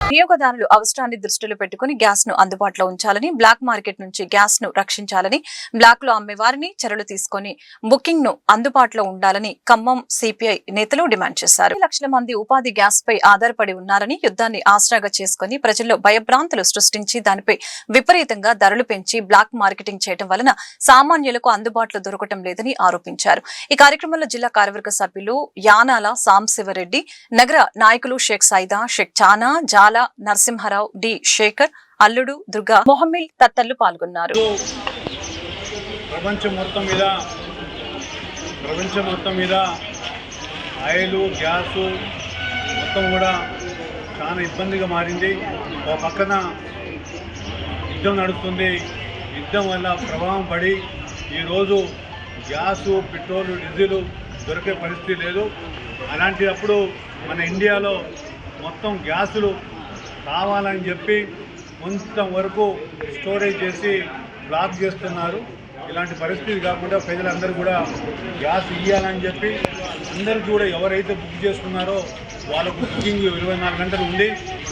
వినియోగదారులు అవసరాన్ని దృష్టిలో పెట్టుకుని గ్యాస్ ను అందుబాటులో ఉంచాలని, బ్లాక్ మార్కెట్ నుంచి గ్యాస్ ను రక్షించాలని, బ్లాక్ లో అమ్మే వారిని చర్యలు తీసుకుని బుకింగ్ ను అందుబాటులో ఉండాలని ఖమ్మం సిపిఐ నేతలు డిమాండ్ చేశారు. లక్షల మంది ఉపాధి గ్యాస్ పై ఆధారపడి ఉన్నారని, యుద్ధాన్ని ఆసరాగా చేసుకుని ప్రజల్లో భయభ్రాంతులు సృష్టించి దానిపై విపరీతంగా ధరలు పెంచి బ్లాక్ మార్కెటింగ్ చేయడం వలన సామాన్యులకు అందుబాటులో దొరకటం లేదని ఆరోపించారు. ఈ కార్యక్రమంలో జిల్లా కార్యవర్గ సభ్యులు యానాల సాంశివరెడ్డి, నగర నాయకులు షేక్ సైదా, షేక్ చానా, జాల నరసింహారావు, డి శేఖర్, అల్లుడు, దుర్గా, మొహమ్మిల్ తదితరులు పాల్గొన్నారు. ప్రపంచం మొత్తం మీద ఆయిల్, గ్యాస్ మొత్తం కూడా చాలా ఇబ్బందిగా మారింది. ఒక పక్కన యుద్ధం నడుస్తుంది. యుద్ధం వల్ల ప్రభావం పడి ఈరోజు గ్యాసు, పెట్రోలు, డీజిల్ దొరికే పరిస్థితి లేదు. అలాంటప్పుడు మన ఇండియాలో మొత్తం గ్యాసులు కావాలని చెప్పి కొంతవరకు స్టోరేజ్ చేసి బ్లాక్ చేస్తున్నారు. ఇలాంటి పరిస్థితి కాకుండా ప్రజలందరూ కూడా గ్యాస్ ఇవ్వాలని చెప్పి అందరూ కూడా ఎవరైతే బుక్ చేసుకున్నారో వాళ్ళకు బుకింగ్ 24 గంటలు ఉండి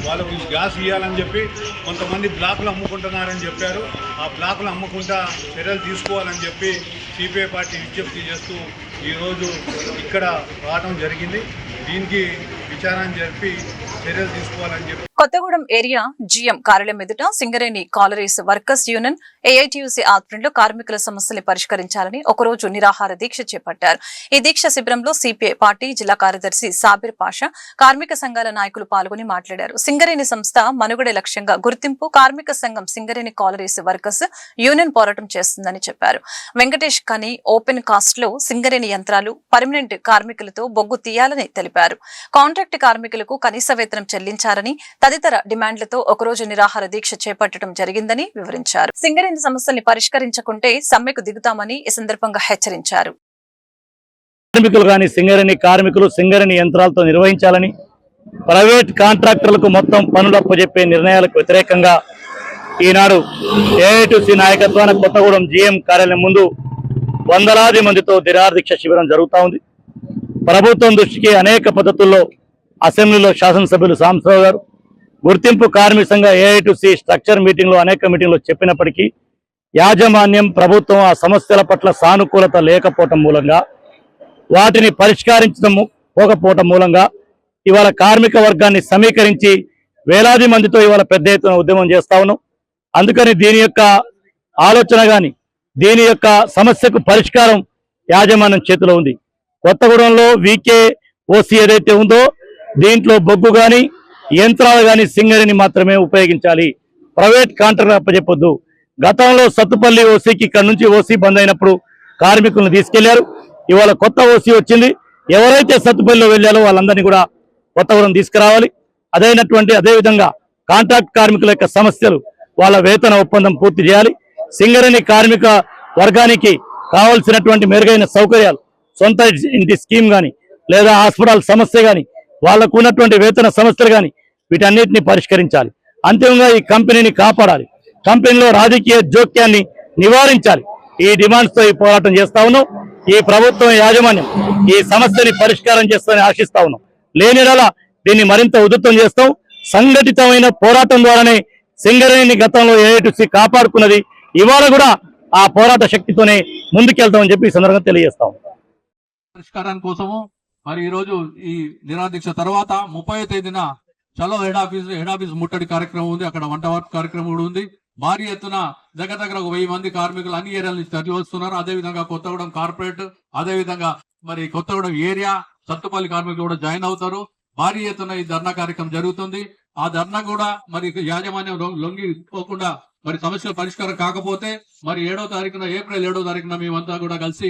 వాళ్ళకు గ్యాస్ ఇవ్వాలని చెప్పి కొంతమంది బ్లాక్లు అమ్ముకుంటున్నారని చెప్పారు. ఆ బ్లాక్లు అమ్ముకుంటా చర్యలు తీసుకోవాలని చెప్పి సిపిఐ పార్టీ విజ్ఞప్తి చేస్తూ ఈరోజు ఇక్కడ రావడం జరిగింది. దీనికి విచారణ జరిపి చర్యలు తీసుకోవాలని చెప్పి కొత్తగూడెం ఏరియా జీఎం కార్యాలయం ఎదుట Singareni collieries workers union AITUC ఆధ్వర్యంలో కార్మికుల సమస్యల్ని పరిష్కరించాలని ఒకరోజు నిరాహార దీక్ష చేపట్టారు. ఈ దీక్ష శిబిరంలో సిపిఐ పార్టీ జిల్లా కార్యదర్శి సాబిర్ పాషా, కార్మిక సంఘాల నాయకులు పాల్గొని మాట్లాడారు. సింగరేణి సంస్థ మనుగడే లక్ష్యంగా గుర్తింపు కార్మిక సంఘం సింగరేణి కాలరీస్ వర్కర్స్ యూనియన్ పోరాటం చేస్తుందని చెప్పారు. వెంకటేష్ కని ఓపెన్ కాస్ట్ లో సింగరేణి యంత్రాలు పర్మనెంట్ కార్మికులతో బొగ్గు తీయాలని తెలిపారు. కాంట్రాక్ట్ కార్మికులకు కనీస వేతనం చెల్లించారని, తదితర డిమాండ్లతో ఒకరోజు నిరాహార దీక్ష చేపట్టడం జరిగిందని వివరించారు. సింగరేణి సమస్యల్ని పరిష్కరించకుంటే సమ్మెకు దిగుతామని ఈ సందర్భంగా హెచ్చరించారు. కార్మికులు కానీ సింగరేణి కార్మికులు సింగరేణి యంత్రాలతో నిర్వహించాలని, ప్రైవేట్ కాంట్రాక్టర్లకు మొత్తం పనులు అప్పచెప్పే నిర్ణయాలకు వ్యతిరేకంగా ఈనాడు ఏఐటీసీ నాయకత్వాన కొత్తగూడెం జీఎం కార్యాలయం ముందు వందలాది మందితో నిరాహార దీక్ష శిబిరం జరుగుతూ ఉంది. ప్రభుత్వం దృష్టికి అనేక పద్ధతుల్లో అసెంబ్లీలో శాసనసభ్యులు సాంబశివరావు గారు గుర్తింపు కార్మిక సంఘ ఏఐటీసీ స్ట్రక్చర్ మీటింగ్లో అనేక మీటింగ్లో చెప్పినప్పటికీ యాజమాన్యం ప్రభుత్వం ఆ సమస్యల పట్ల సానుకూలత లేకపోవటం మూలంగా, వాటిని పరిష్కరించకపోవటం మూలంగా ఇవాళ కార్మిక వర్గాన్ని సమీకరించి వేలాది మందితో ఇవాళ పెద్ద ఎత్తున ఉద్యమం చేస్తా ఉన్నాం. అందుకని దీని యొక్క ఆలోచన కానీ దీని యొక్క సమస్యకు పరిష్కారం యాజమాన్యం చేతిలో ఉంది. కొత్తగూడెంలో VKOC ఏదైతే ఉందో దీంట్లో బొగ్గు కానీ యంత్రాలు కానీ సింగరేణి మాత్రమే ఉపయోగించాలి. ప్రైవేట్ కాంట్రాక్టర్ అప్పచెప్పొద్దు. గతంలో సత్తుపల్లి ఓసీకి ఇక్కడ నుంచి ఓసీ బంద్ అయినప్పుడు కార్మికులను తీసుకెళ్లారు. ఇవాళ కొత్త ఓసీ వచ్చింది. ఎవరైతే సత్తుపల్లిలో వెళ్ళారో వాళ్ళందరినీ కూడా కొత్తగూడెం తీసుకురావాలి. అదేవిధంగా కాంట్రాక్ట్ కార్మికుల యొక్క సమస్యలు, వాళ్ళ వేతన ఒప్పందం పూర్తి చేయాలి. సింగరేణి కార్మిక వర్గానికి కావాల్సినటువంటి మెరుగైన సౌకర్యాలు, సొంత ఇంటి స్కీమ్ కానీ లేదా హాస్పిటల్ సమస్య కానీ, వాళ్లకు ఉన్నటువంటి వేతన సమస్యలు కానీ వీటన్నిటిని పరిష్కరించాలి. అంతిమంగా ఈ కంపెనీని కాపాడాలి. కంపెనీలో రాజకీయ జోక్యాన్ని నివారించాలి. ఈ డిమాండ్స్ తో ఈ పోరాటం చేస్తా ఉన్నాం. ఈ ప్రభుత్వం యాజమాన్యం ఈ సమస్యని పరిష్కారం చేస్తామని ఆశిస్తా ఉన్నాం. లేనిలా దీన్ని మరింత ఉధృతం చేస్తాం. సంఘటితమైన పోరాటం ద్వారానే సింగరేణిని గతంలో ఏఐటీసీ కాపాడుకున్నది. ఇవాళ కూడా ఆ పోరాట శక్తితోనే ముందుకెళ్తామని చెప్పి ఈ సందర్భంగా తెలియజేస్తాం. పరిష్కారం కోసము మరి ఈ రోజు ఈ నిరాహార దీక్ష తర్వాత 30వ తేదీన చలో హెడ్ ఆఫీస్ ముట్టడి కార్యక్రమం ఉంది. అక్కడ వంట వార్పు కార్యక్రమం కూడా ఉంది. భారీ ఎత్తున దగ్గర 1000 మంది కార్మికులు అన్ని ఏరియాల నుంచి తరలి వస్తున్నారు. అదేవిధంగా కొత్తగూడెం కార్పొరేట్, అదేవిధంగా మరి కొత్తగూడెం ఏరియా, సత్తుపల్లి కార్మికులు కూడా జాయిన్ అవుతారు. భారీ ఎత్తున ఈ ధర్నా కార్యక్రమం జరుగుతుంది. ఆ ధర్నా కూడా మరి యాజమాన్యం లొంగిపోకుండా మరి సమస్యల పరిష్కారం కాకపోతే మరి 7వ తారీఖున ఏప్రిల్ 7వ తారీఖున మేమంతా కూడా కలిసి